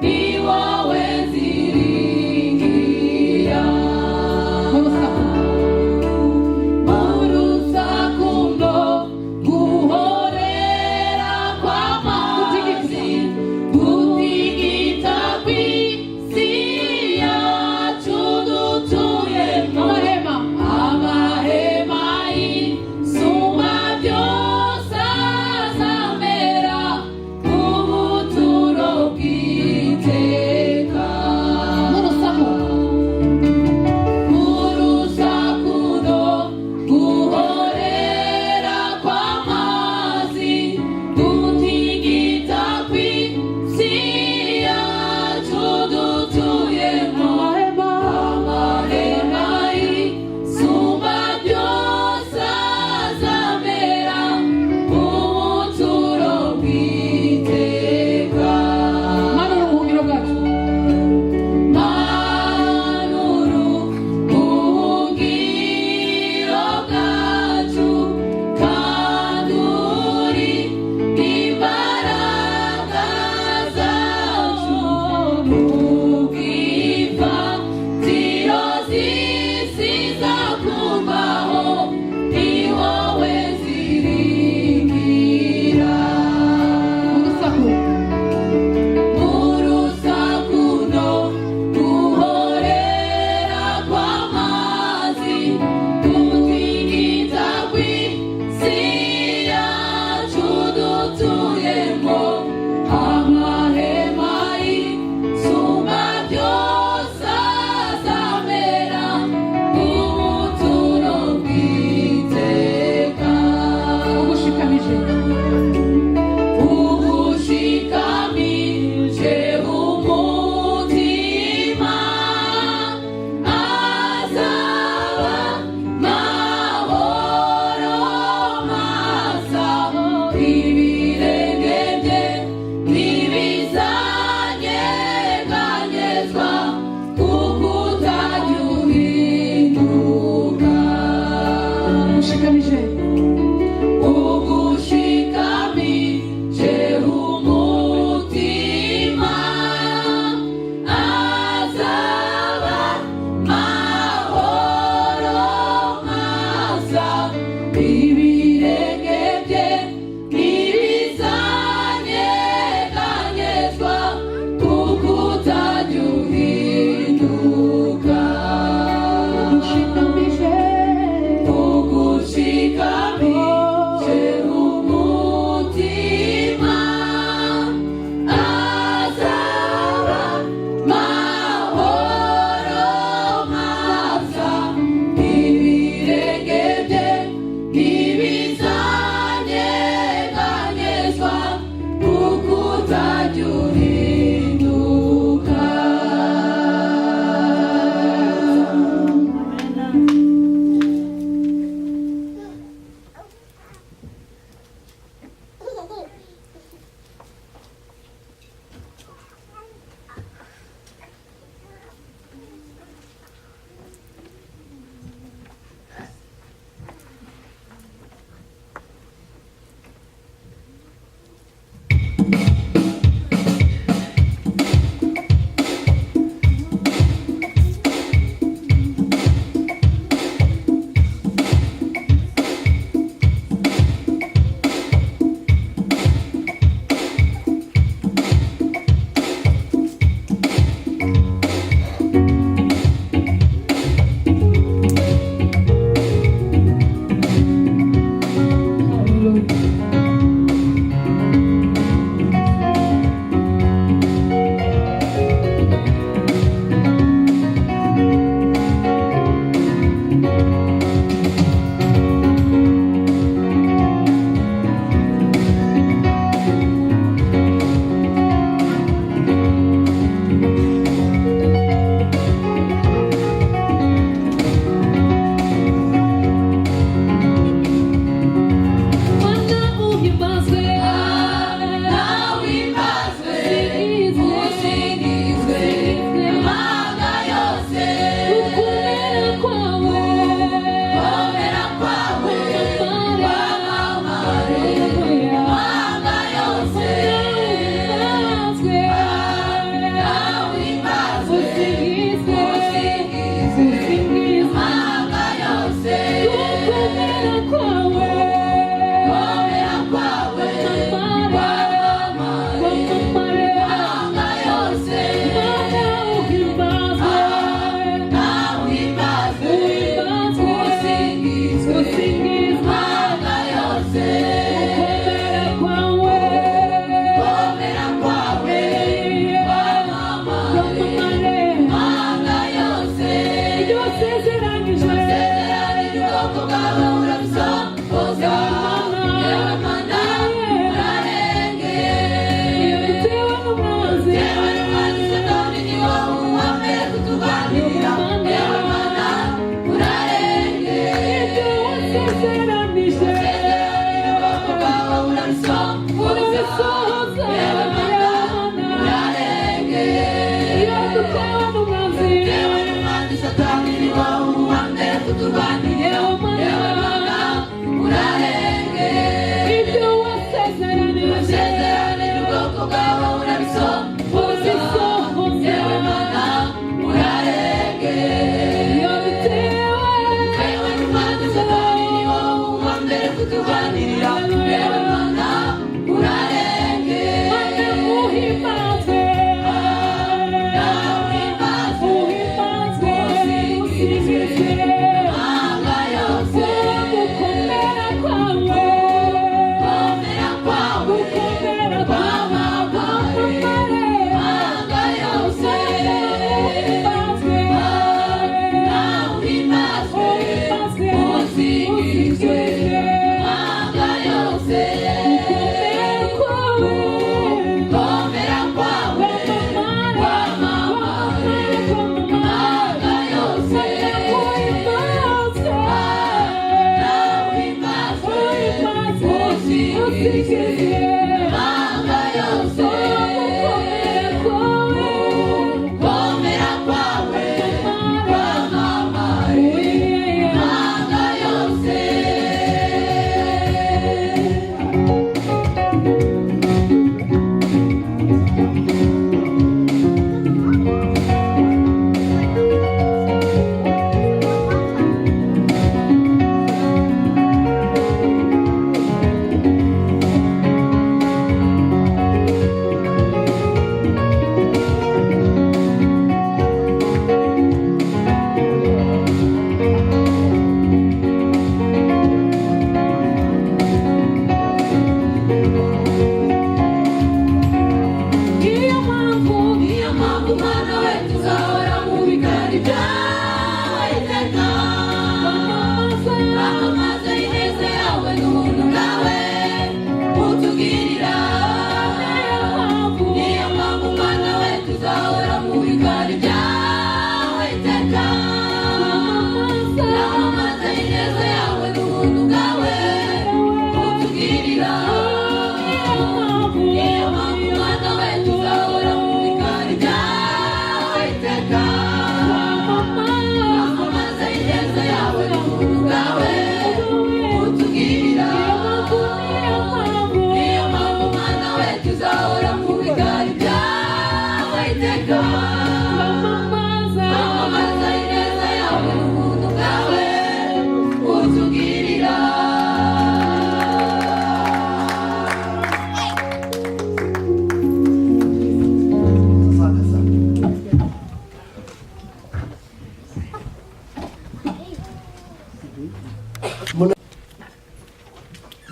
Be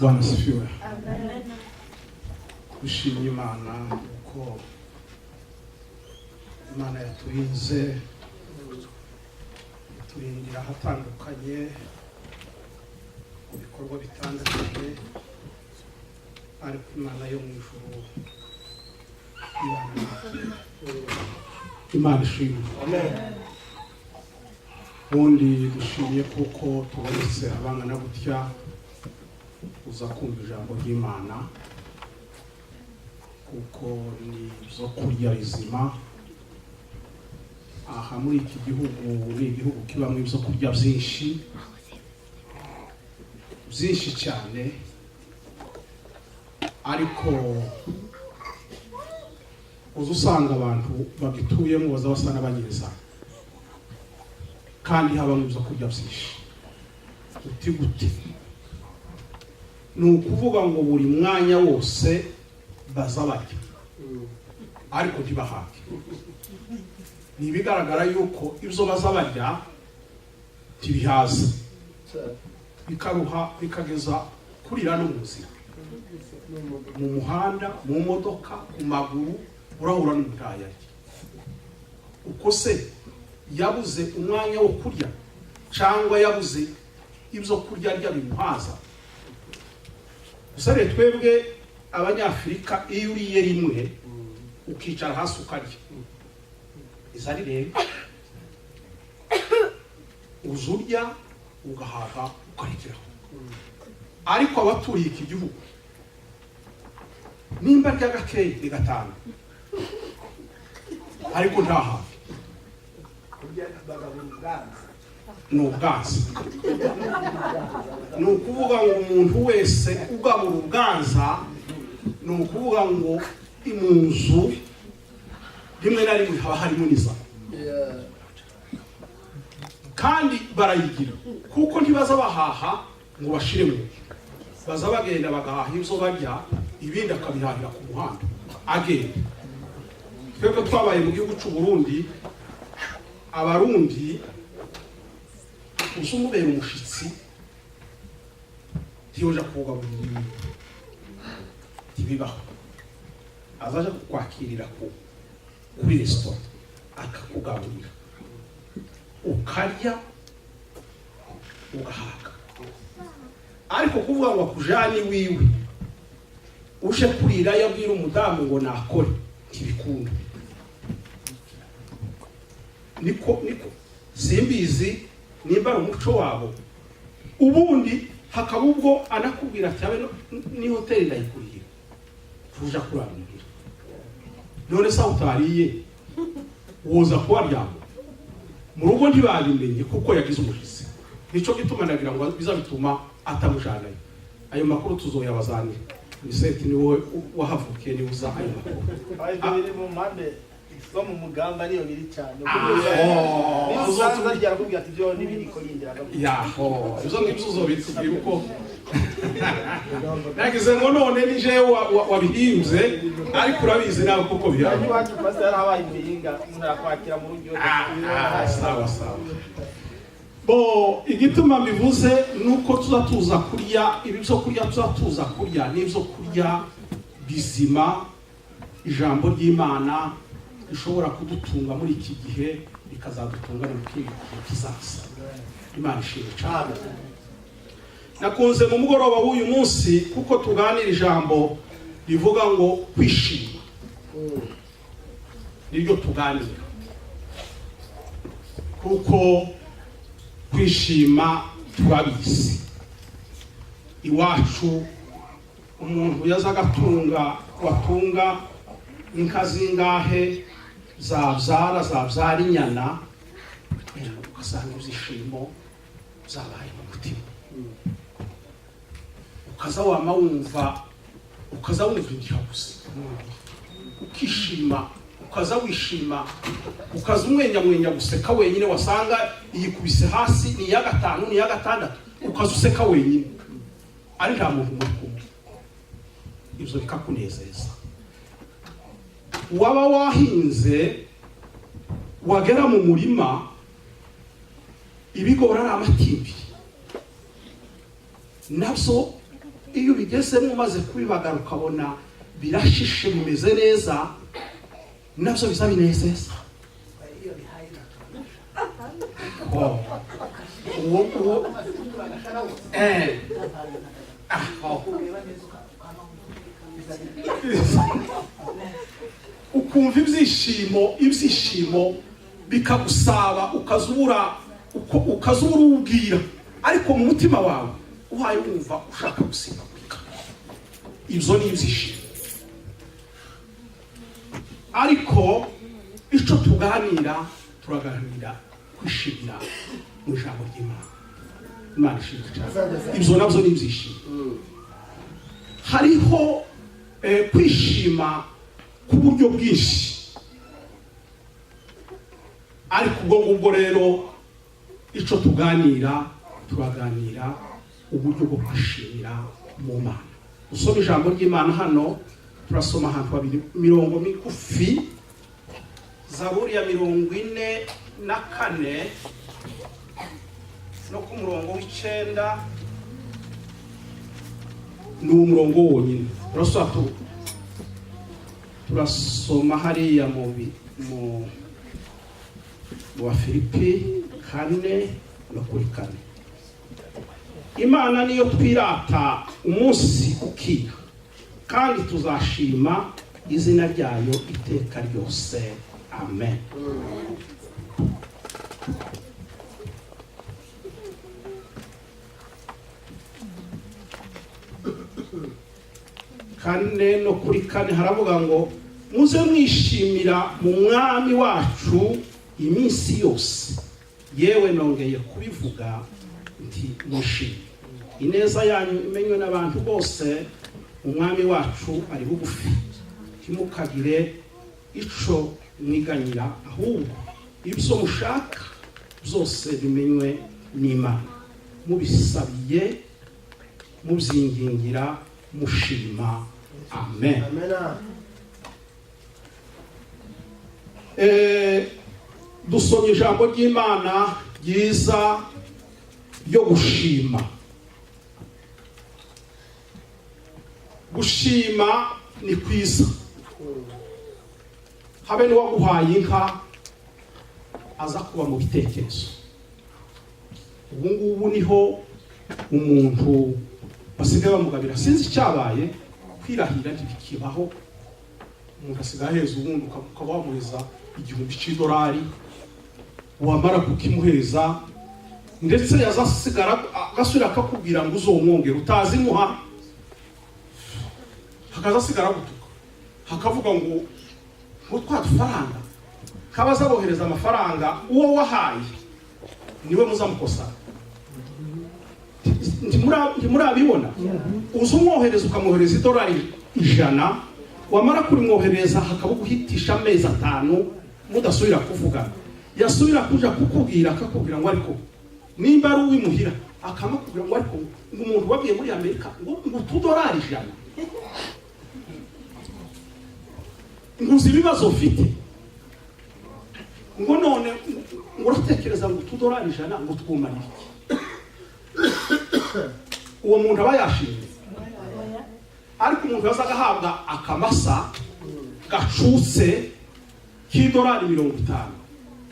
Bwana sifiwe. Dushimye Imana ko Imana yaturinze turindira ahatandukanye mu bikorwa bitandukanye, ariko Imana yo mu ijuru Imana ishimwe. Amen. Ubundi dushimye kuko tubonetse abangana gutya uza kumva ijambo ry'Imana, kuko ni zo kurya rizima. Aha muri iki gihugu ni igihugu kibamo ibyo kurya byinshi cyane, ariko uza usanga abantu bagituyemo baza basa n'abanyiriza, kandi habamo ibyo kurya byinshi. Uti gute? Ni ukuvuga ngo buri mwanya wose baza barya, ariko ntibahake. Ni ibigaragara yuko ibyo baza barya ntibihaza, bikaruha bikageza kurira no mu nzira, mu muhanda, mu modoka, ku maguru, urahura n'umutaya. Uko se yabuze umwanya wo kurya cyangwa yabuze ibyo kurya rya bimuhaza? Usare twebwe abanyafrika iyo uriye rimwe ukicara hasi ukarya izari rero uzurya ugahaga ukarikiraho. Ariko abaturiye iki gihugu nimba rya gakeye ni gatanu, ariko ntahaga ni ubwanza. Ni ukuvuga ngo umuntu wese ugabura ubwanza, ni ukuvuga ngo imunzu rimwe na rimwe haba harimo n'inzara, kandi barayigira kuko ntibaza bahaha ngo bashire mu nzu, baza bagenda bagahaha ibyo barya, ibindi akabihahira ku muhanda agenda. Twebwe twabaye mu gihugu cy'u Burundi, abarundi uza umubera umushitsi ntiyoja kugaburira, ntibibaho. Azaje kukwakirira kuri resitora akakugaburira, ukarya ugahaga. Ariko kuvuga ngo akujane wiwe uje kurira yabwira umudamu ngo nakore, ntibikunda. Niko simbizi nimba umuco wabo. Ubundi hakaba ubwo anakubwira ati abe ni hoteli ndayikurira tuja kurangira, none sa utariye woza kubaryama mu rugo ntibabimenye kuko yagize umushitsi. Nico gituma ndagira ngo biza bituma atamujanayo. Ayo makuru tuzoyabazanira ni seti ni wowe wahavukiye ni uza ayo makuru. Biri mu mande so mu mugamba niyo biri cyane. Uzoza ryara kubwira ati byo nibiriko yindira gabyo. Yaho izo ngibyo uzobitubwira uko nagize ngo none ni je wabihimbye, ariko urabizi nawe kuko bihari. Wacu pastor habaye imihinga umuntu akwakira mu rugyo. Sawa sawa. Bo igituma mbivuze nuko tuzatuza kurya ibyo kurya, tuzatuza kurya n'ibyo kurya bizima, ijambo ry'Imana ishobora kudutunga muri iki gihe ikazadutunga no mu kindi gihe kizaza. Imana ishimwe cyane. Nakunze mu mugoroba w'uyu munsi kuko tuganira ijambo rivuga ngo kwishima. Niryo tuganira. Kuko kwishima turabizi. Iwacu umuntu yazaga watunga inka zingahe zabyara inyana, ugasanga ibyishimo zabaye mu mutima. Ukaza wama wumva indihabuze, ukishima, ukaza wishima, ukaza umwenya guseka wenyine, wasanga iyikubise hasi ni iya gatanu ni iya gatandatu, ukaza useka wenyine ari nta muntu muri kumwe. Ibyo bikakunezeza. Waba wahinze wagera mu murima ibigori ari amatimbi, nabyo iyo bigezemo umaze kubibagara ukabona birashishe bimeze neza, nabyo biza binezeza. Ukumva ibyishimo bikagusaba, ukazubura ubwira, ariko mu mutima wawe uhaye wumva ushaka gusimbagurika. Ibyo ni ibyishimo. Ariko icyo turaganira kwishimira mu ijambo ry'Imana. Imana ishimwe cyane. Ibyo nabyo ni ibyishimo. Hariho kwishima ku buryo bwinshi, ariko ubwo ngubwo rero icyo turaganira uburyo bwo kwishimira mu Mana. Usoma ijambo ry'Imana hano, turasoma ahantu habiri mirongo migufi. Zaburi ya 44 no ku murongo w'9 ni umurongo wonyine. Turasoma hariya mu Bafilipi 4 no kuri 4. Imana niyo twirata umunsi ukira, kandi tuzashima izina ryayo iteka ryose. Amen. Kane no kuri 4 haravuga ngo muze mwishimira mu mwami wacu iminsi yose. Yewe nongeye kubivuga nti mushime. Ineza yanyu imenywe n'abantu bose, umwami wacu ari bugufi. Timukagire ico mwiganyira, ahubwo ibyo mushaka byose bimenywe n'Imana, mubisabiye mubyingingira mushima. Amen. Dusomye ijambo ry'Imana ryiza ryo gushima. Gushima ni kwiza. Habe n'uwaguhaye inka aza kuba mu bitekerezo. Ubu ngubu niho umuntu basigaye bamugabira. Sinzi icyabaye, kwirahira ntibikibaho. Umuntu asigaye heza ubundi ukaba wamuheza $1,000, wamara kukimuheza ndetse yazasigara agasubira akakubwira ngo uzomwongera utazimuha, hakazasigara gutuka, hakavuga ngo twadufaranga kabaza bohereza amafaranga uwo wahaye niwe muzamukosa. Ntimurabibona? Uzumwohereza ukamwohereza $100, wamara kurimwohereza hakabuguhitisha amezi 5 mudasubira kuvugana. Yasubira kuja kukubwira akakubwira ngo ariko nimba ari uwimuhira, akamukubwira ngo ariko umuntu wabiye muri Amerika ngo $100. Ntuzi ibibazo ufite ngo none uratekereza ngo $100 ngo twumanire iki? Uwo muntu aba yashimye. Ariko umuntu yazaga ahabwa akamasa gacutse k'idolari 50,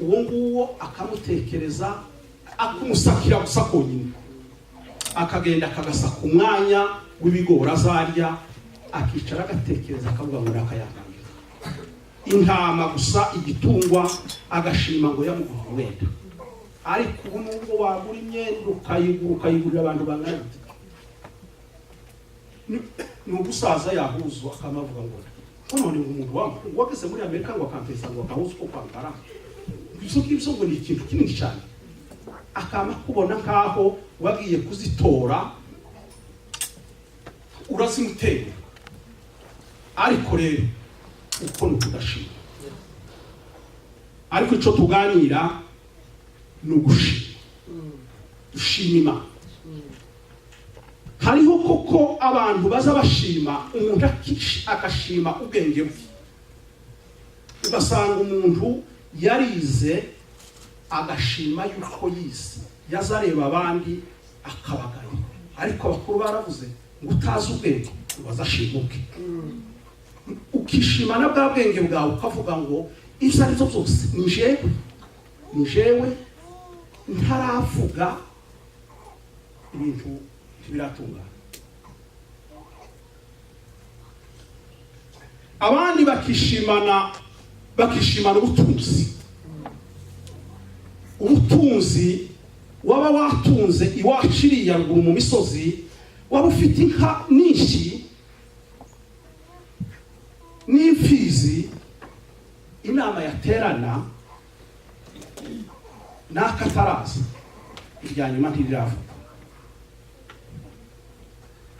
uwo nguwo akamutekereza akumusakira gusa konyine, akagenda akagasaka umwanya w'ibigori azarya, akicara agatekereza akavuga ngo ndakayangamira intama gusa igitungwa, agashima ngo yamuguha wenda. Ariko ubu nubwo wagura imyenda ukayigurira abantu bangana ni ugusaza yahuzwa akamavuga ngo none umuntu wageze muri Amerika ngo akampesa ngo akahuza uko kwambara, ibyo ngibyo ngo ni ikintu kinini cyane, akama kubona nkaho wagiye kuzitora urazimutera. Ariko rero uko ni ukudashima. Ariko icyo tuganira ni ugushima, dushima Imana. Hariho koko abantu baza bashima, umuntu akashima ubwenge bwe, ugasanga umuntu yarize agashima yuko yize, yazareba abandi akabagaya. Ariko abakuru baravuze ngo utazi ubwenge ubazashima ubwe. Ukishima na bwa bwenge bwawe ukavuga ngo ibyo ari byo byose ni jewe ntaravuga ibintu biratungana. Abandi bakishimana ubutunzi waba watunze iwaciriye ruguru mu misozi, waba ufite inka nyinshi n'imfizi, inama yaterana n'akataraza irya nyuma ntiriravuga.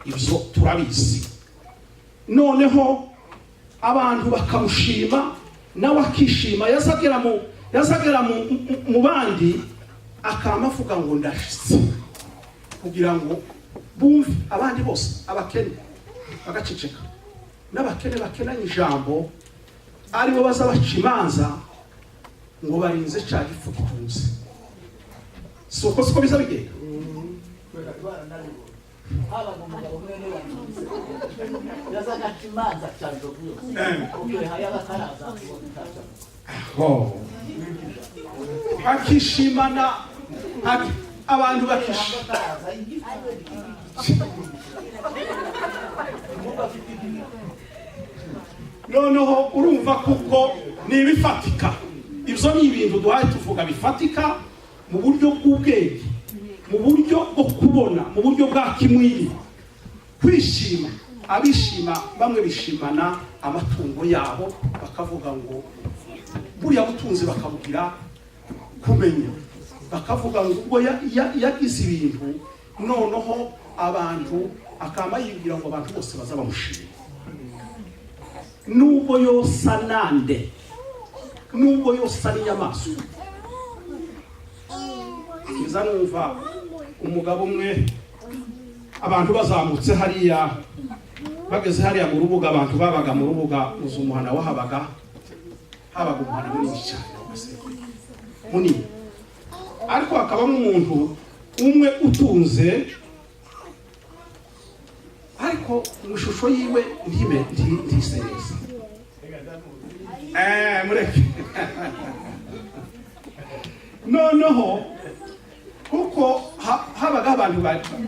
Ibyo turabizi. Noneho abantu bakamushima nawe akishima, yazagera mu bandi akamavuga ngo ndashitse, kugira ngo bumve abandi bose. Abakene bagaceceka, n'abakene bakenanye ijambo aribo baza baca imanza ngo barinze cya gifu gitunze. Siko biza bigenda. haba mu mugabo mwene wagize yazaga kimanza cyane byose ugiye hayaga karaza akishimana abantu bakishimana. Noneho urumva kuko ni ibifatika. Ibyo ni ibintu duhaye tuvuga bifatika mu buryo bw'ubwenge, mu buryo bwo kubona, mu buryo bwa kimwiri. Kwishima, abishima bamwe bishimana amatungo yabo, bakavuga ngo buriya butunzi bakabugira kumenya, bakavuga ngo ubwo yagize ibintu noneho abantu akama yibwira ngo abantu bose baza bamushima. Nubwo yosa nande, nubwo yosa n'inyamaswa. Iza numva umugabo umwe abantu bazamutse hariya, bageze hariya mu rubuga, abantu babaga mu rubuga uzumuhana wahabaga, habaga umuhana munini cyane munini. Ariko hakabamo umuntu umwe utunze, ariko mu ishusho yiwe ntisereza. Mureke noneho kuko habaga abantu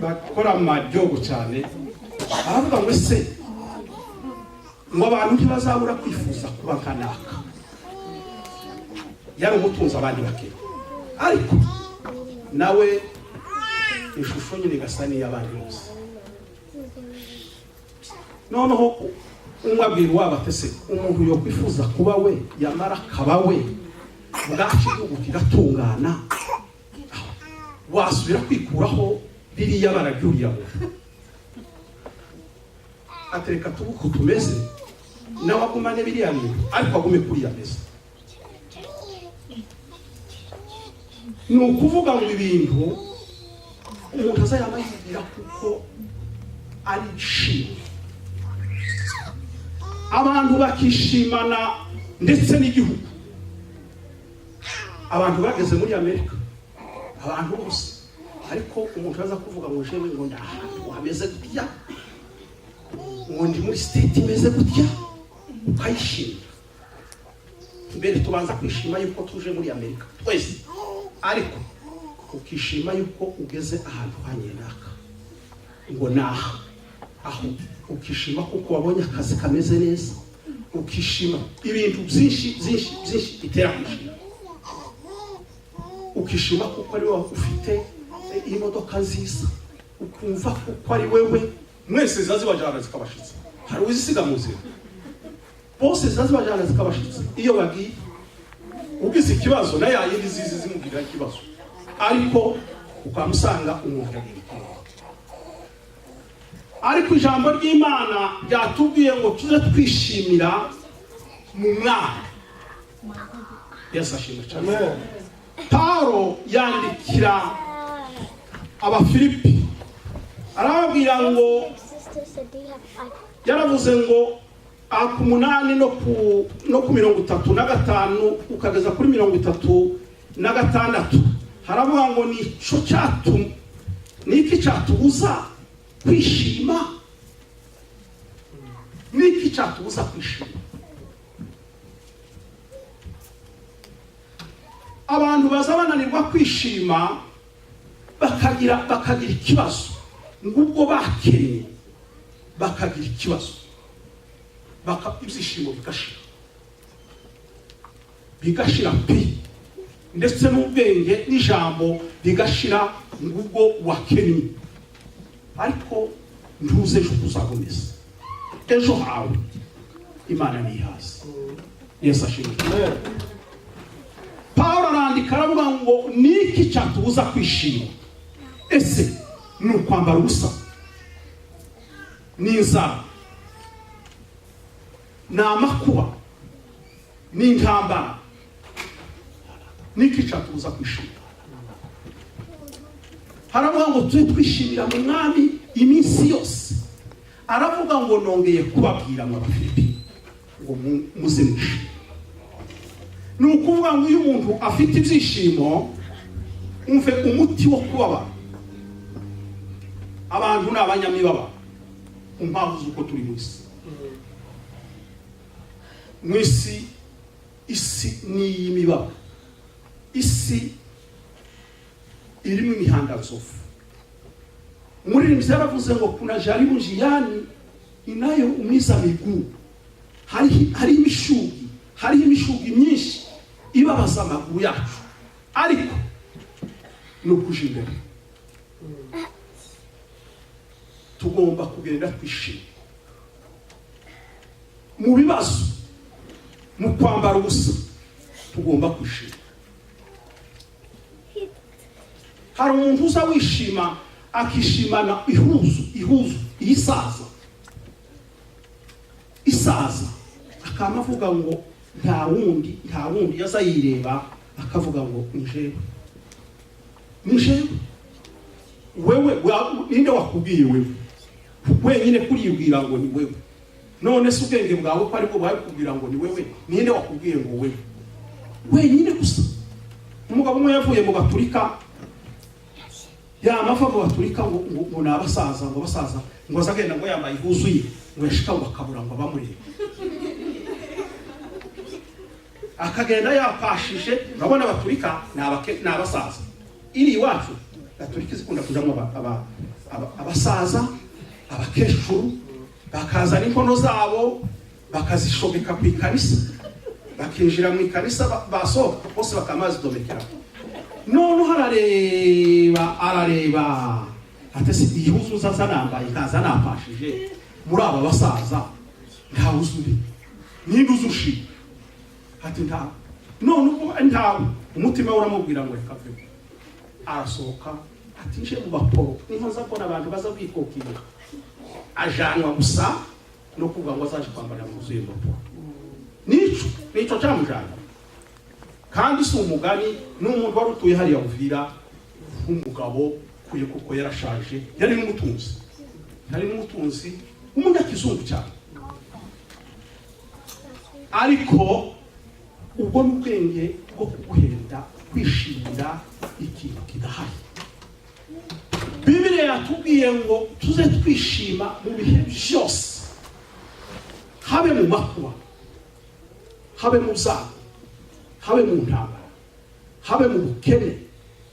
bakora mu majyogo cyane, aravuga ngo ese ngo abantu ntibazabura kwifuza kuba kanaka. Yari umutunzi abandi bakera, ariko nawe ishusho nyine gasa n'iy'abandi bose. Noneho umwe abwira uwabo ati ese umuntu yo kwifuza kuba we yamara akaba we, bwacu igihugu kigatungana, wasubira kwikuraho ririya bararyurira atereka tubuko tumeze nawe agumane biriya bintu, ariko agume kuriya meza. Ni ukuvuga ngo ibintu umuntu azayamahirira kuko ari ishimwe. Abantu bakishimana ndetse n'igihugu. Abantu bageze muri Amerika, abantu bose, ariko umuntu aza kuvuga ngo jewe ngo ndahantu hameze gutya, ngo ndi muri state imeze gutya, ukayishimira. mbere tubanza kwishima yuko tuje muri Amerika twese, ariko ukishima yuko ugeze ahantu hanyenaka ngo naha aho, ukishima kuko wabonye akazi kameze neza, ukishima ibintu byinshi bitera kwishima, ukishima kuko ari wowe ufite imodoka nziza, ukumva kuko ari wewe. Mwese zazibajana zikabashitse, hari uzisiga mu nzira, bose zazibajana zikabashitse. Iyo bagiye ugize ikibazo na ya yindi zizi zimubwira ikibazo, ariko ukamusanga umuntu yagira ikibazo. Ariko ijambo ry'Imana ryatubwiye ngo tuze twishimira mu Mwami. Yesu ashimwe cyane. Paulo yandikira Abafilipi arababwira ngo, yaravuze ngo ku 8 no ku 35 ukageza kuri 36 haravuga ngo nico cyatuma niki cyatubuza kwishima, niki cyatubuza kwishima. Abantu baza bananirwa kwishima bakagira ikibazo, ngubwo bakenye bakagira ikibazo, ibyishimo bigashira pe, ndetse n'ubwenge n'ijambo bigashira ngubwo wakenye. Ariko ntuze ejo kuzagomeza, ejo hawe Imana nihaze. Yesu ashimwe. Paulo arandika aravuga ngo niki cyatubuza kwishima? Ese ni ukwambara ubusa, ni inzara, ni amakuba, ni intambara? Niki cyatubuza kwishima? Haravuga ngo tujye twishimira mu Mwami iminsi yose. Aravuga ngo nongeye kubabwira mu Abafilipi ngo muze mwishime. Ni ukuvuga ngo iyo umuntu afite ibyishimo, umve umuti wo kubabara. Abantu ni abanyamibabaro, umpamvu z'uko turi mu isi. Mu isi ni iy'imibabaro, isi irimo imihandazofu. Umuririmbyi yaravuze ngo kuna jaribu njiani inayoumiza miguu, hari imishugi myinshi ibabaza amaguru yacu, ariko no kuja imbere tugomba kugenda twishima. Mu bibazo, mu kwambara ubusa, tugomba kwishima. Hari umuntu uza wishima akishimana ihuzu isaza akamavuga ngo nta wundi yaza yireba akavuga ngo njewe wewe ninde wakubwiye wewe wenyine kuriyubwira ngo ni wewe? None se ubwenge bwawe ko ariko bakubwira ngo ni wewe? Ninde wakubwiye ngo wewe wenyine gusa? Umugabo umwe yavuye mu Gaturika, yamafa mu Gaturika ngo nabasaza ngo azagenda ngo yambaye ihuzuye ngo yashika ngo akabura ngo bamurebe, akagenda yapashije. Urabona Abaturika ni abasaza. Iri iwacu Gaturika zikunda kujamo abasaza, abakecuru, bakazana inkono zabo bakazishobeka ku ikanisa, bakinjira mu ikanisa, basohoka bose bakamazi domekera. None arareba atese ihuzu zaza nambaye kaza napashije muri aba basaza nta uzuri ninde uzushi ati nta. None uko ntawe umutima uramubwira ngo reka vuba, arasohoka ati nje mu baporo niho nza kubona abantu baza kwikokira, ajanwa gusa no kuvuga ngo azaje kwambara mu zuye baporo. Nico cyamujana. Kandi si umugani, n'umuntu wari utuye hariya Uvira, umugabo kuye kuko yarashaje, yari n'umutunzi umunyakizungu cyane. Ariko ubwo n'ubwenge bwo kuguhenda kwishimira ikintu kidahari. Bibiliya yatubwiye ngo tuze twishima mu bihe byose, habe mu makuba, habe mu byago, habe mu ntambara, habe mu bukene,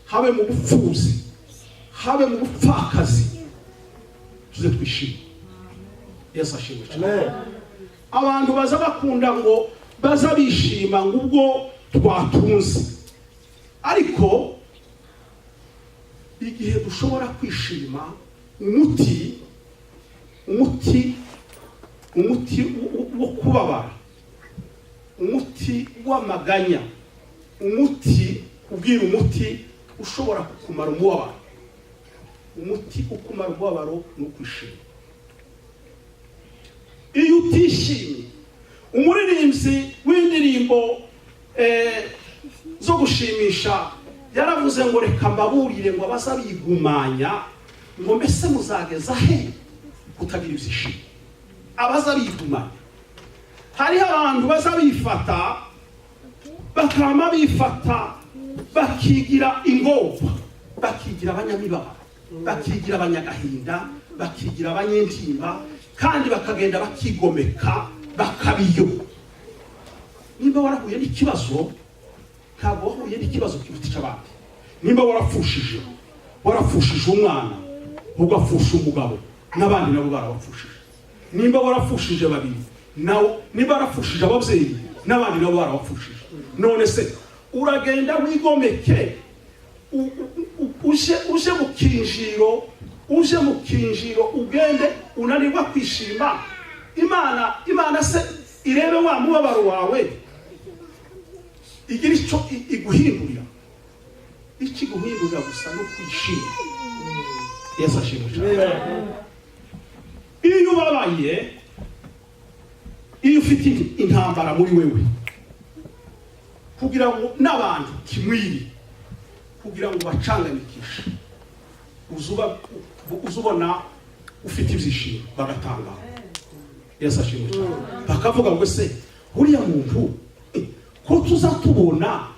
habe mu bupfuzi, habe mu bupfakazi, tuze twishime. Yesu ashimwe cyane. Abantu baza bakunda ngo baza bishima ngo ubwo twatunze, ariko igihe dushobora kwishima, umuti wo kubabara, umuti w'amaganya, umuti ubwira umuti ushobora kumara umubabaro, umuti ukumara umubabaro no kwishima. Iyo utishimye, umuririmbyi w'indirimbo zo gushimisha yaravuze ngo reka mbaburire ngo abazabigumanya ngo mbese muzageza he kutagira ibyishimo. Abazabigumanya, hariho abantu bazabifata bakama bifata bakigira ingorwa, bakigira abanyamibabaro, bakigira abanyagahinda, bakigira abanyentimba, kandi bakagenda bakigomeka bakabiyo. Nimba warahuye n'ikibazo, ntabwo wahuye n'ikibazo kiruta cy'abandi. Nimba warapfushije umwana, ugapfusha umugabo, n'abandi nabo barabapfushije. Nimba warapfushije babiri, nimba warapfushije ababyeyi, n'abandi nabo barabapfushije. None se uragenda wigomeke, uje mu kinjiro, ugende unanirwa kwishima. Imana se irebe wa mubabaro wawe, igira icyo iguhindurira. Ikiguhindurira gusa no kwishima. Yesu ashimwe cyane. Iyo ubabaye, iyo ufite intambara muri wewe, kugira ngo n'abantu kimwiri, kugira ngo bacanganyikishe, uzubona ufite ibyishimo bagatanga. Yesu ashimwe cyane. Bakavuga ngo se uriya muntu ko tuzatubona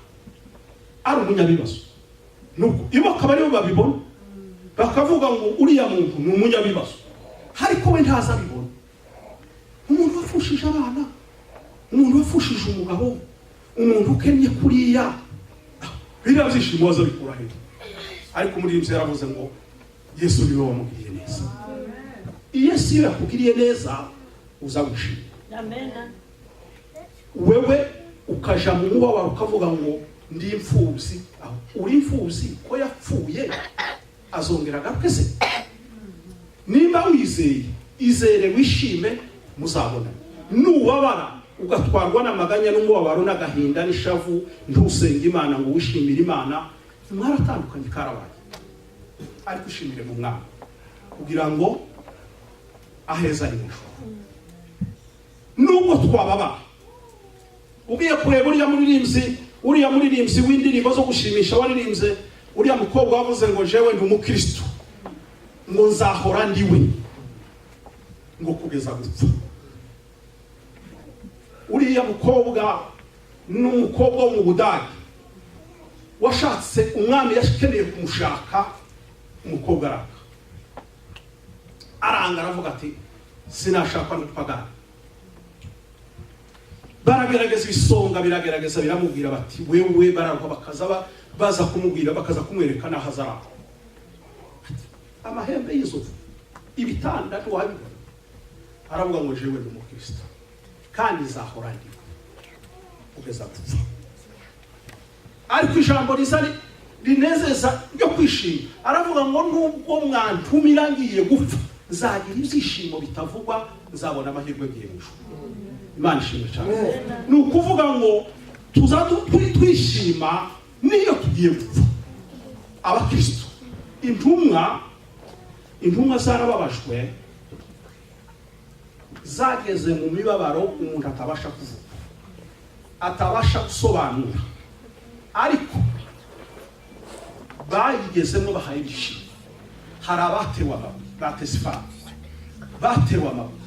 ari umunyabibazo, nuko iyo akaba aribo babibona bakavuga ngo uriya muntu ni umunyabibazo, ariko we ntaza abibona. Umuntu wafushije abana, umuntu wafushije umugabo, umuntu ukennye kuriya, biriya byishimo waza bikura he? Ariko umuririmbyi yaravuze ngo Yesu niwe wamugiriye neza. Yesu iyo yakugiriye neza uzagushima. Amen. Wewe ukaja mu mubabaro ukavuga ngo ndi imfubyi, uri imfubyi ko yapfuye azongera agaruke se? Nimba wizeye, izere wishime, muzabona. Nubabara ugatwarwa n'amaganya n'umubabaro n'agahinda n'ishavu, ntusenga Imana ngo wishimire Imana, mwaratandukanye karabaye. Ariko ushimire mu Mwami kugira ngo aheza ari mwisho. Nubwo twababara, ugiye kureba uriya muririmbyi w'indirimbo zo gushimisha waririmbye, uriya mukobwa wavuze ngo jewe ndi umukristo, ngo nzahora ndiwe, ngo kugeza gupfa. Uriya mukobwa n'umukobwa wo mu Budage washatse umwami yakeneye kumushaka, umukobwa aranga aravuga ati sinashaka n'upagana. Baragerageza ibisonga, biragerageza biramubwira bati wewe, bararwa bakaza baza kumubwira, bakaza kumwereka naho azara amahembe y'inzovu, ibitanda ntiwabibona. Aravuga ngo jewe ndi umukristo kandi nzahora ndiwe kugeza gupfa. Ariko ijambo rinezeza ryo kwishima, aravuga ngo nubwo mwantumira ngiye gupfa, nzagira ibyishimo bitavugwa, nzabona amahirwe ngiye mu ijuru. Imana ishimwe cyane. Ni ukuvuga ngo twishima niyo tugiye gupfa. Abakristo, intumwa zarababajwe, zageze mu mibabaro umuntu atabasha kuvuga, atabasha gusobanura, ariko bayigezemo bahaye ibishimo. Hari abatewe amabuye, batesifani, batewe amabuye,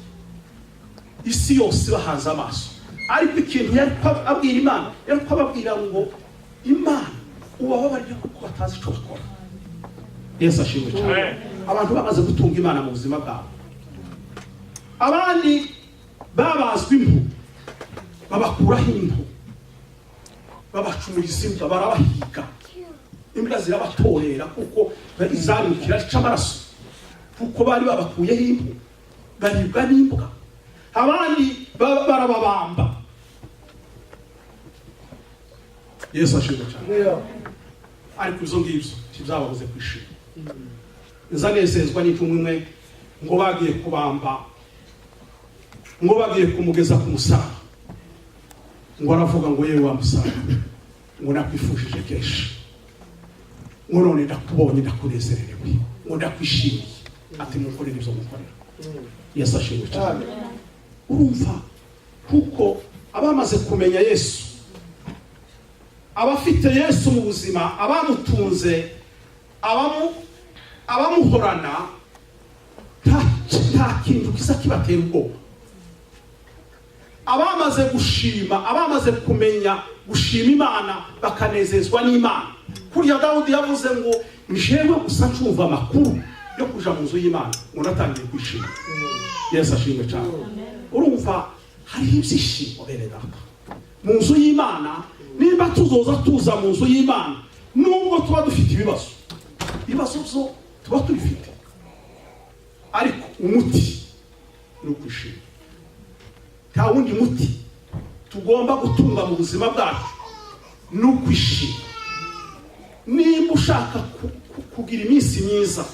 isi yose bahanze amaso. Ariko ikintu yari abwira Imana, yari kubabwira ngo Imana ubababarire kuko batazi icyo bakora. Yesu ashimwe cyane. Abantu bamaze gutunga Imana mu buzima bwabo, abandi babazwe impu babakuraho impu, babacumuriza imbwa barabahiga, imbwa zirabatorera kuko izarukira rica amaraso, kuko bari babakuyeho impu baribwa n'imbwa. Abandi barababamba. Yesu ashimwe cyane. Ariko izo ngibyo ntibyababuze kwishima. Nzanezezwa n'icumwe imwe ngo bagiye kubamba, ngo bagiye kumugeza ku musaraba, ngo aravuga ngo yewe wa musaraba, ngo nakwifujije kenshi, ngo none ndakubonye ndakunezererewe, ngo ndakwishimiye, ati mukorere ibyo mukorera. Yesu ashimwe cyane. Urumva kuko abamaze kumenya Yesu, abafite Yesu mu buzima, abamutunze, abamuhorana, nta kintu kisa kibatera ubwoba. Abamaze gushima, abamaze kumenya gushima Imana, bakanezezwa n'Imana. Kuriya Dawudi yavuze ngo njewe gusa ncumva amakuru yo kuja mu nzu y'Imana, ngo natangiye kwishima. Yesu ashimwe cyane. Urumva hari ibyishimo bene data mu nzu y'Imana. Nimba tuzoza tuza mu nzu y'Imana, nubwo tuba dufite ibibazo byo tuba tubifite, ariko umuti ni ukwishima. Nta wundi muti tugomba gutunga mu buzima bwacu ni ukwishima. Nimba ushaka kugira iminsi myiza,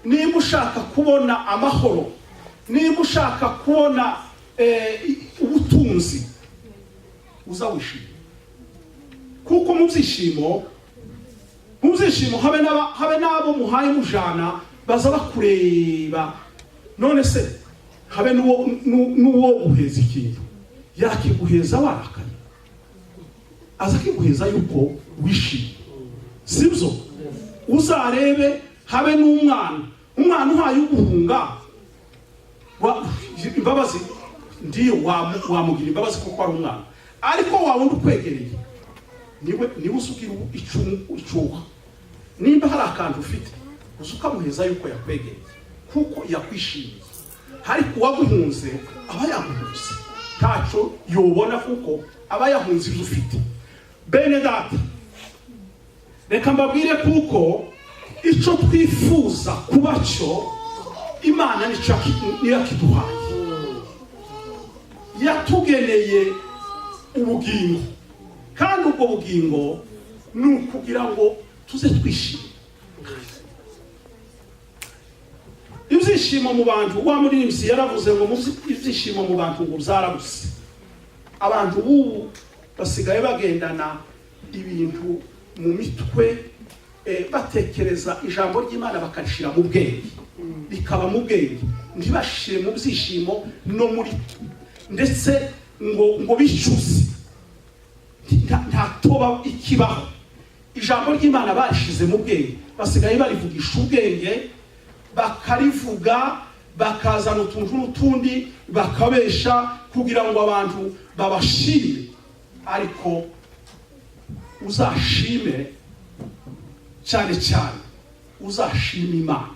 nimba ushaka kubona amahoro, nimba ushaka kubona ubutunzi, uza wishima. Kuko mu byishimo habe n'abo muhaye mujana baza bakureba. None se habe n'uwo guheza ikintu yakiguheza warakaye, aza kiguheza yuko wishimye, sibyo? Uzarebe habe n'umwana uhaye uguhunga imbabazi, ndiyo wamugira imbabazi kuko ari umwana, ariko wawundi ukwegereye niwe usugira icuha. Nimba hari akantu ufite ukamuheza yuko yakwegereye kuko yakwishimiye. Ariko uwaguhunze aba yamuhunze, ntacyo yobona kuko aba yahunze ibyo ufite. Bene data, reka mbabwire kuko icyo twifuza kuba cyo Imana niyo kiduhaye. Yatugeneye ubugingo, kandi ubwo bugingo ni ukugira ngo tuze twishime. Ibyishimo mu bantu, wa muririmbyi yaravuze ngo ibyishimo mu bantu ngo byarabuse. Abantu ubu basigaye bagendana ibintu mu mitwe, batekereza ijambo ry'Imana bakarishira mu bwenge, bikaba mu bwenge, ntibashire mu byishimo no muri, ndetse ngo bicuze. Nta toba ikibaho. Ijambo ry'Imana barishize mu bwenge, basigaye barivugisha ubwenge, bakarivuga, bakazana utuntu n'utundi bakabesha kugira ngo abantu babashime. Ariko uzashime cyane cyane, uzashima Imana.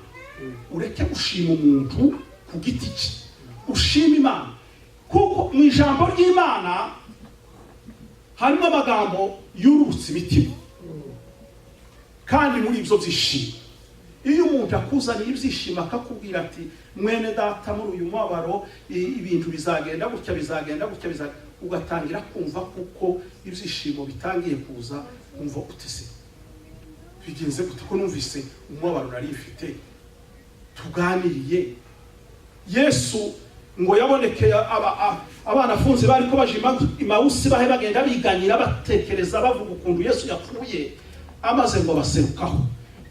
Ureke gushima umuntu ku giti cye, ushima Imana, kuko mu ijambo ry'Imana harimo amagambo yurutse imitima. Kandi muri ibyo byishimo, iyo umuntu akuzaniye ibyishimo akakubwira ati mwene data, muri uyu mubabaro ibintu bizagenda gutya, ugatangira kumva kuko ibyishimo bitangiye kuza, umva utese bigenze gute ko numvise umubabaro nari mfite. Tuganiriye. Yesu ngo yabonekeye abana afunze bari ko baje Emawusi, bahe bagenda biganira batekereza bavuga ukuntu Yesu yapfuye, amaze ngo baserukaho,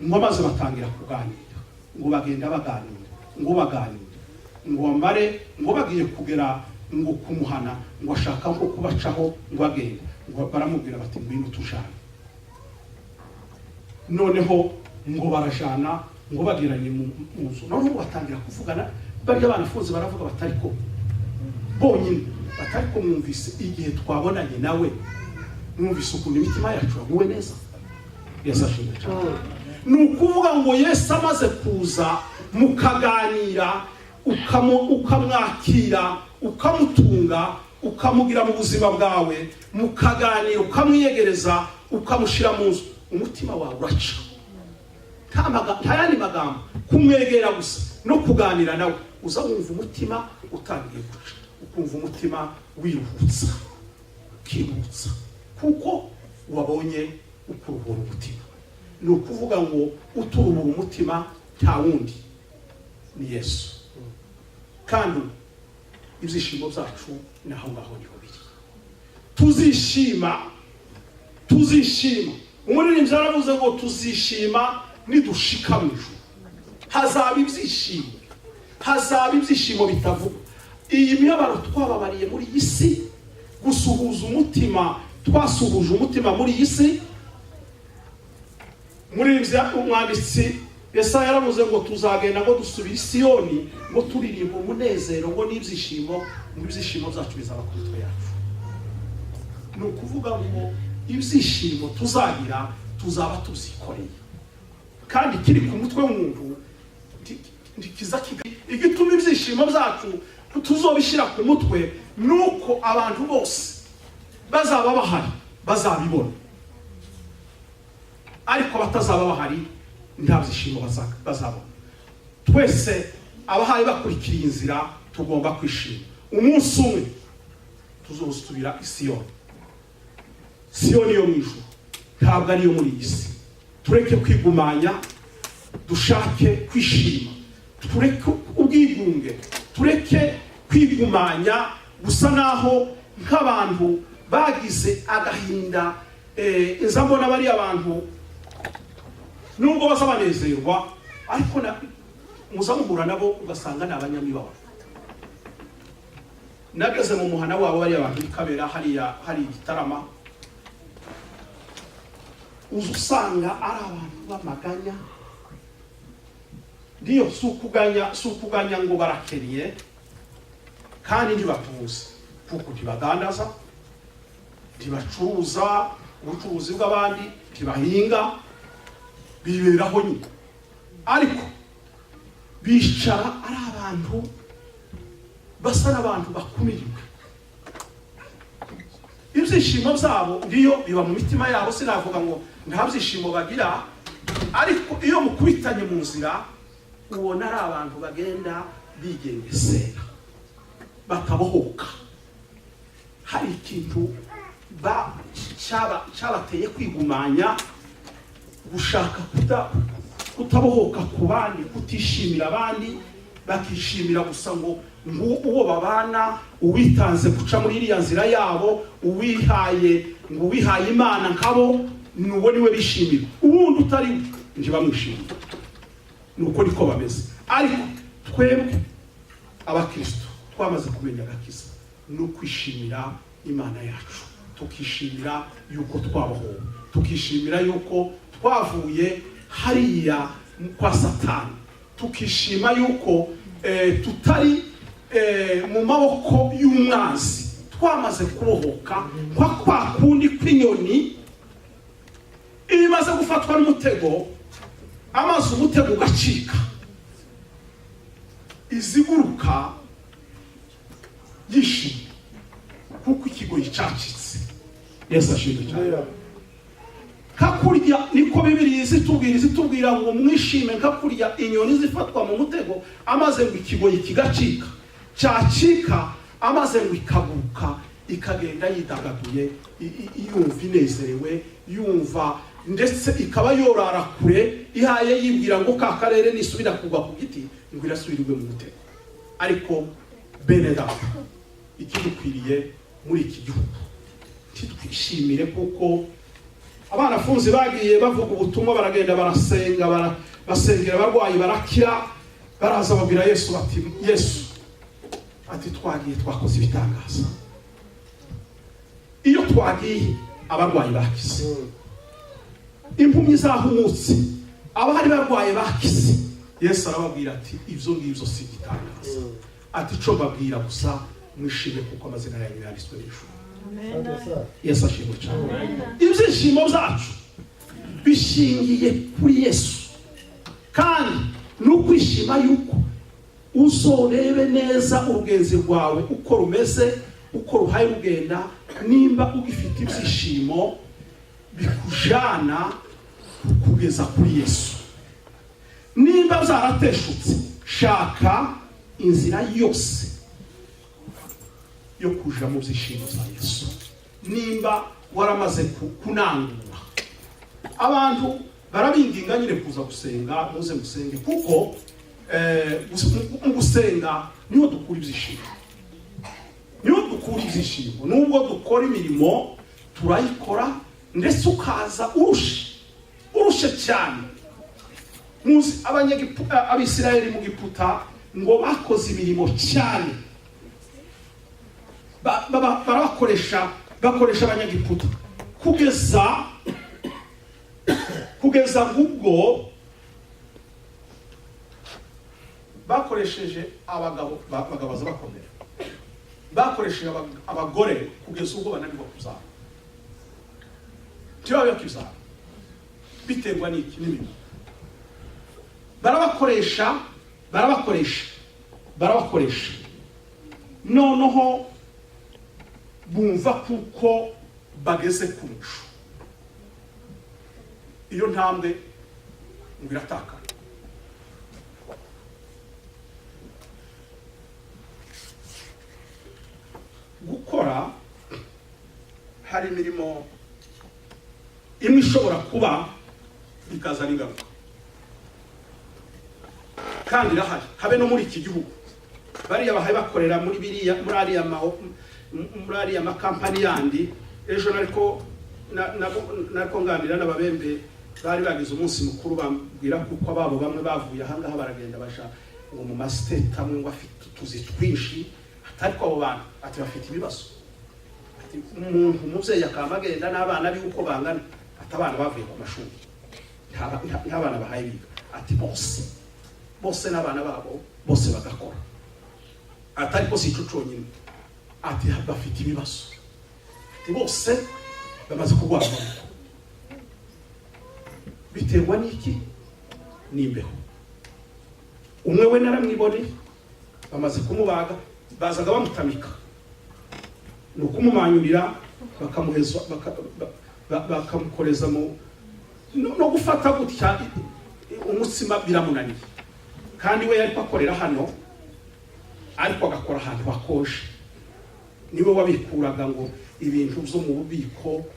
ngo amaze batangira kuganira, ngo bagenda baganira, ngo bamare, ngo bagiye kugera ngo kumuhana, ngo ashaka ngo kubacaho, ngo agenda, ngo baramubwira bati ngwino tujana. Noneho ngo barajana, ngo bagiranye mu nzu. Noneho batangira kuvugana, barya abana afunze baravuga batariko bonyine, batariko mwumvise igihe twabonanye nawe, mwumvise ukuntu imitima yacu yaguwe neza. Yesu ashimwe cyane. Ni ukuvuga ngo Yesu amaze kuza mukaganira, ukamwakira, ukamutunga, ukamugira mu buzima bwawe, mukaganira, ukamwiyegereza, ukamushyira mu nzu, umutima wawe uraca. Nta yandi magambo, kumwegera gusa no kuganira nawe uza wumva umutima utangiye guca, ukumva umutima wiruhutsa, ukirutsa, kuko wabonye ukuruhura umutima. Ni ukuvuga ngo uturuhura umutima nta wundi ni Yesu. Kandi ibyishimo byacu naho ngaho niho biri. Tuzishima. Umuririmbyi yaravuze ngo tuzishima nidushika mu ijuru. Hazaba ibyishimo bitavuga. Iyi mibabaro twababariye muri iyi si, gusuhuza umutima, twasuhuje umutima muri iyi si. Umwanditsi Yesaya yaravuze ngo tuzagenda ngo dusubira i Siyoni, ngo turirimba umunezero, ngo n'ibyishimo, ngo ibyishimo byacu bizaba ku mitwe yacu. Ni ukuvuga ngo ibyishimo tuzagira tuzaba tuzikoreye, kandi kiri ku mutwe w'umuntu kiza igituma ibyishimo byacu tuzobishyira ku mutwe, nuko abantu bose bazaba bahari bazabibona, ariko batazaba bahari nta byishimo bazabona. Twese abahari bakurikira inzira tugomba kwishima. Umunsi umwe tuzosubira i Siyoni. Siyoni yo mu ijuru, ntabwo ariyo muri iyi si. Tureke kwigumanya, dushake kwishima, tureke ubwigunge, tureke kwigumanya gusa naho nk'abantu bagize agahinda. Inza mbona bari abantu nubwo bazabanezerwa, ariko muzamubura nabo ugasanga ni abanyamibabaro. Nageze mu muhana wabo bari abantu Kabera, hari Gitarama, usanga ari abantu b'amaganya. Ndiyo si ukuganya ngo barakeriye, kandi ntibatuza, kuko ntibadandaza, ntibacuruza ubucuruzi bw'abandi, ntibahinga, biberaho nyine. Ariko bicara ari abantu basa n'abantu bakumiriwe. Ibyishimo byabo ndiyo biba mu mitima yabo, sinavuga ngo nta byishimo bagira, ariko iyo mukubitanye mu nzira ubona ari abantu bagenda bigengesera, batabohoka. Hari ikintu cyabateye kwigumanya, gushaka kutabohoka ku bandi, kutishimira abandi, bakishimira gusa ngo uwo babana, uwitanze guca muri iriya nzira yabo, uwihaye Imana nkabo, nuwo niwe bishimira. Ubundi utari ntibamwishimira. Nuko niko bameze. Ariko twebwe abakristo twamaze kumenya agakiza, no kwishimira Imana yacu, tukishimira yuko twabaho, tukishimira yuko twavuye hariya kwa Satani, tukishima yuko tutari mu maboko y'umwanzi, twamaze kubohoka kwa kundi kw'inyoni imaze gufatwa n'umutego, amazi umutego ugacika, iziguruka yishimye kuko ikigoyi cyacitse. Yesu ashimwe cyane. Kakurya niko Bibiliya zitubwira ngo mwishime, kakurya inyoni zifatwa mu mutego, amaze ngo ikigoyi kigacika, cyacika amaze ngo ikaguruka, ikagenda yidagaduye, yumva inezerewe, yumva ndetse ikaba yorara kure, ihaye yibwira ngo ka karere nisubira kugwa ku giti ngo irasubirirwe mu mutego. Ariko bene data, ikidukwiriye muri iki gihugu twishimire, kuko abanafunzi bagiye bavuga ubutumwa, baragenda barasenga, basengera abarwayi barakira, baraza babwira Yesu bati, Yesu ati twagiye twakoze ibitangaza. Iyo twagiye abarwayi bakize, impumyi zahumutse, abahari barwaye bakize. Yesu arababwira ati ibyo ngibyo si igitangaza, ati cyo babwira gusa mwishime kuko amazina yanyu yanditswe hejuru. Yesu ashimwe cyane. Ibyishimo byacu bishingiye kuri Yesu, kandi n'ukwishima yuko uzorebe neza urugenzi rwawe uko rumeze, uko ruhaye rugenda, nimba ugifite ibyishimo bikujana kugeza kuri Yesu. Nimba zarateshutse, shaka inzira yose yo kuja mu byishimo za Yesu. Nimba waramaze kunangura, abantu barabinginga nyine kuza gusenga, muze musenge, kuko gusenga niho dukura ibyishimo. Niho dukura ibyishimo. Nubwo dukora imirimo turayikora, ndetse ukaza urushe cyane. Muzi Abisirayeli mu Giputa ngo bakoze imirimo cyane, bakoresha abanyagiputa kugeza ubwo bakoresheje abagabo baza bakomera, bakoresheje abagore kugeza ubwo bananirwa kuzana. Tibabe kizana biterwa n'iki n'ibintu. Barabakoresha noneho bumva kuko bageze ku muco. Iyo ntambwe birataka. Gukora hari imirimo imwe ishobora kuba ikazana ingaruka, kandi irahari, habe no muri iki gihugu. Bariya bahaye bakorera muri ariya makampani yandi. Ejo nariko nganira n'ababembe bari bagize umunsi mukuru, bambwira kuko ababo bamwe bavuye ahangaha baragenda basha ngo mu mastate amwe ngo afite utuzi twinshi, atariko abo bantu ati bafite ibibazo. Ati umuntu umuvyeyi akamagenda n'abana b'uko bangana, atabana bavuye ku mashuri, nk'abana bahaye biga. Ati bose n'abana babo bose bagakora, atariko si ico conyine. Ati bafite ibibazo, ati bose bamaze kurwara. Biterwa n'iki? N'imbeho. Umwe we naramwibone, bamaze kumubaga, bazaga bamutamika, nuko umumanyurira bakamuheza bakamukoreza no gufata gutya umutsima biramunaniye. Kandi we yari akorera hano, ariko agakora ahantu hakoje. Niwe wabikuraga ngo ibintu byo mu bubiko,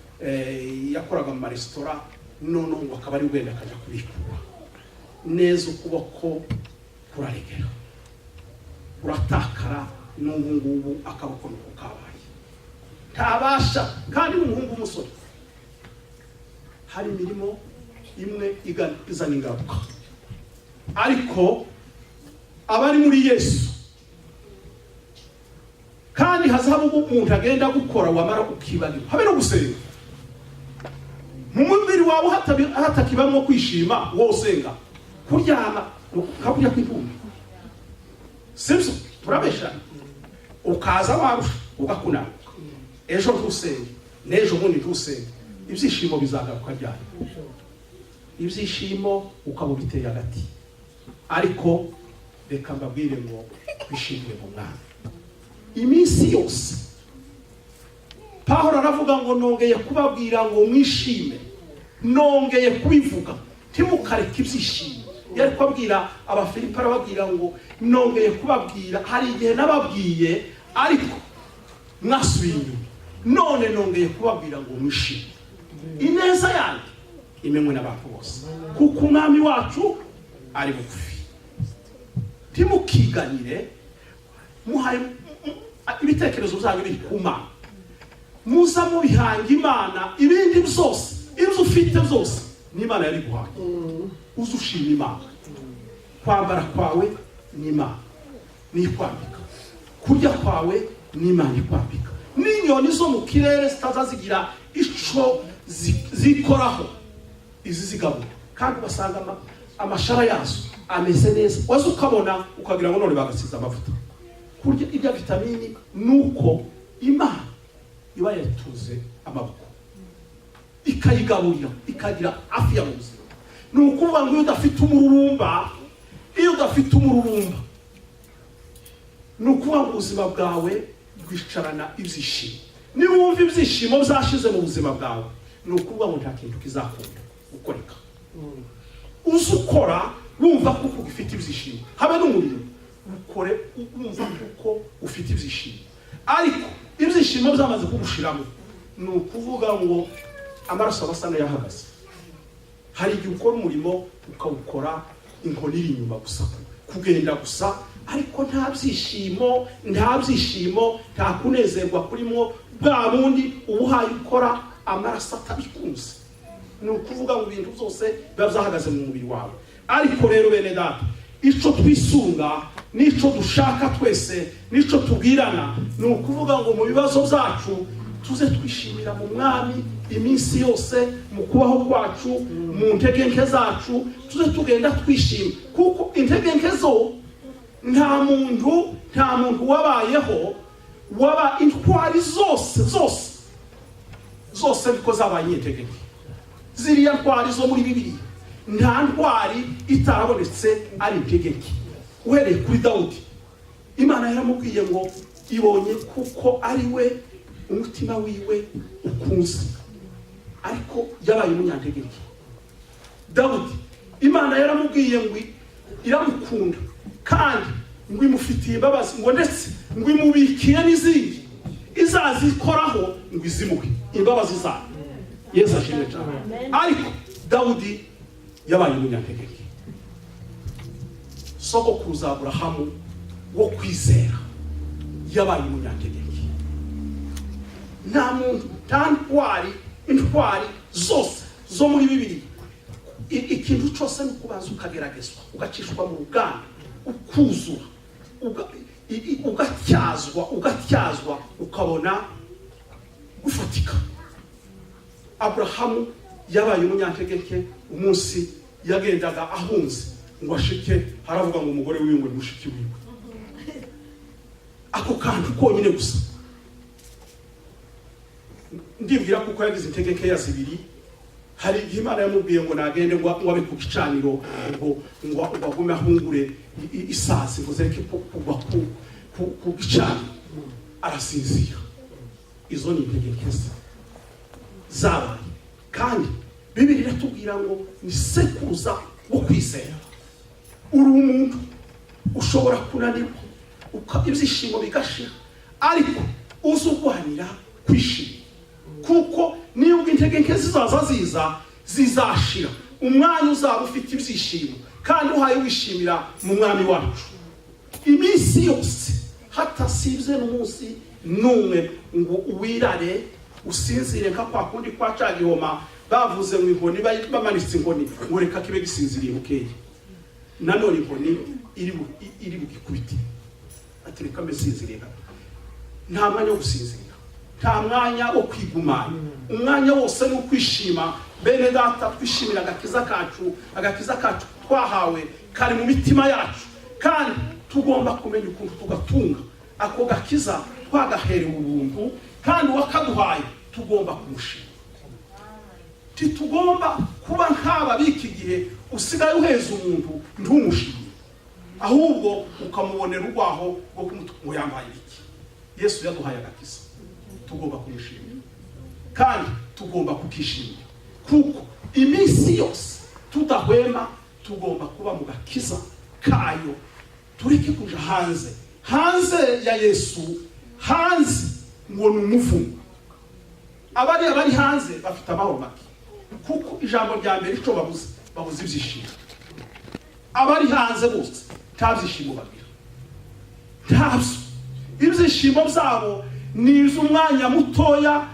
yakoraga mu maresitora, none ngo akaba ari wenda akaja kubikura neza. Ukuboko kuraregera, uratakara, n'ubu akaboko nuko kabaye ntabasha. Kandi umuhungu umusore, hari imirimo imwe izana ingaruka, ariko abari muri Yesu. Kandi hazaba umuntu agenda gukora wamara ukibagirwa, habe no gusenga. Mu mubiri wawe hatakibamwo kwishima, wowe usenga, kuryama ukaburya kw'ivumbi. Sibyo turabesha, ukaza warusha ugakunanuka, ejo ntusenge, n'ejo bundi ntusenge. Ibyishimo bizagaruka ryari? Ibyishimo ukaba ubiteye hagati. Ariko reka mbabwire ngo twishimire mu Mwami iminsi yose. Pawulo aravuga ngo nongeye kubabwira ngo mwishime, nongeye kubivuga, ntimukareke ibyishimo. Yari kubabwira Abafilipi, arababwira ngo nongeye kubabwira, hari igihe nababwiye ariko mwasubiye inyuma, none nongeye kubabwira ngo mwishime. Ineza yanjye imenywe n'abantu bose, kuko umwami wacu ari bugufi. Ntimukiganire muhaye ibitekerezo byanyu biri ku Mana, muza mubihanga Imana. Ibindi byose, ibyo ufite byose n'Imana yari guhaye. Uza ushima Imana. Kwambara kwawe n'Imana nikwambika, kurya kwawe n'Imana ikwambika. N'inyoni zo mu kirere zitazazigira ico zikoraho, izi zigabura, kandi basanga amashara yazo ameze neza. Wazo ukabona ukagira ngo none bagasiza amavuta. Kurya ibya vitamini nuko Imana iba yatuze amaboko, ikayigaburira, ikagira afya mu buzima. Nukuvuga ngo iyo udafite umururumba, nukuvuga ngo ubuzima bwawe kwicarana ibyishimo. Niba wumva ibyishimo byashize mu buzima bwawe, ni ukuvuga ngo nta kintu kizakunda gukoreka. Uzukora wumva kuko ufite ibyishimo, habe n'umuriro ukore wumva kuko ufite ibyishimo. Ariko ibyishimo byamaze kugushiramo, ni ukuvuga ngo amaraso abasa n'ayahagaze. Hari igihe ukora umurimo ukawukora inkoni iri inyuma gusa, kugenda gusa, ariko nta byishimo, nta kunezerwa kurimo, bwa bundi ubuhaye ukora amaraso atabikunze. Ni ukuvuga ngo ibintu byose biba byahagaze mu mubiri wawe. Ariko rero bene data, icyo twisunga n'icyo dushaka twese n'icyo tubwirana, ni ukuvuga ngo mu bibazo byacu tuze twishimira mu mwami iminsi yose, mu kubaho kwacu, mu ntege nke zacu tuze tugenda twishima, kuko intege nke zo nta muntu wabayeho waba intwari zose niko zabaye intege nke. Ziriya ntwari zo muri Bibiliya, nta ntwari itarabonetse ari intege nke. Uhereye kuri Dawudi, Imana yaramubwiye ngo ibonye kuko ari we umutima wiwe ukunze, ariko yabaye umunyantege nke. Dawudi, Imana yaramubwiye ngo iramukunda kandi ngo imufitiye imbabazi, ngo ndetse ngo imubikiye n'izindi izazikoraho ngo izimuhe imbabazi zayo. Yesu ashimwe cyane. Ariko Dawudi yabaye umunyantege nke. Sogokuruza Aburahamu wo kwizera yabaye umunyantege nke. Nta muntu, nta intwari zose zo muri Bibiliya, ikintu cyose ni ukubanza ukageragezwa, ugacishwa mu ruganda, ukuzura, ugatyazwa, ukabona gufatika. Aburahamu yabaye umunyantege nke. Umunsi yagendaga ahunze ngo ashike, haravuga ngo umugore wiwe ngo mushiki wiwe. Ako kantu konyine gusa ndibwira kuko yagize intege nke ya zibiri. Hari igihe Imana yamubwiye ngo nagende ngo abe ku gicaniro, ngo agume ahungure isazi ngo zereke kugwa ku gicaniro, arasinzira. Izo ni intege nke zabaye. Kandi Bibiliya iratubwira ngo ni sekuruza wo kwizera. Uri umuntu ushobora kunanirwa, ibyishimo bigashira, ariko uzugwanira kwishima, kuko niba intege nke zizashira, umwanya uzaba ufite ibyishimo kandi uhaye wishimira mu mwami wacu iminsi yose, hatasibye n'umunsi n'umwe ngo uwirare usinzire nka kwa kundi kwa cagihoma bavuze mu inkoni bamanitse inkoni ngo reka kibe gisinziriye bukeye. Nanone inkoni iri bugikubite ati reka mbesinziriye. Nta mwanya wo gusinzira, nta mwanya wo kwigumana, umwanya wose ni ukwishima. Bene data, twishimira agakiza kacu twahawe kari mu mitima yacu, kandi tugomba kumenya ukuntu tugatunga ako gakiza twagaherewe ubuntu, kandi wakaduhaye tugomba kumushima. Titugomba kuba nk'aba biki gihe usigaye uheza umuntu ntumushime, ahubwo ukamubonera urwaho rwo kumutuka yambaye iki. Yesu yaduhaye agakiza, tugomba kumushimira kandi tugomba kukishimira, kuko iminsi yose tudahwema tugomba kuba mu gakiza kayo. Tureke kuja hanze ya Yesu, hanze ngo ni umuvumo. Abari hanze bafite amahoro make, kuko ijambo rya mbere ico babuze ibyishimo. Abari hanze bose nta byishimo bagira, ntabyo. Ibyishimo byabo ni iz'umwanya mutoya.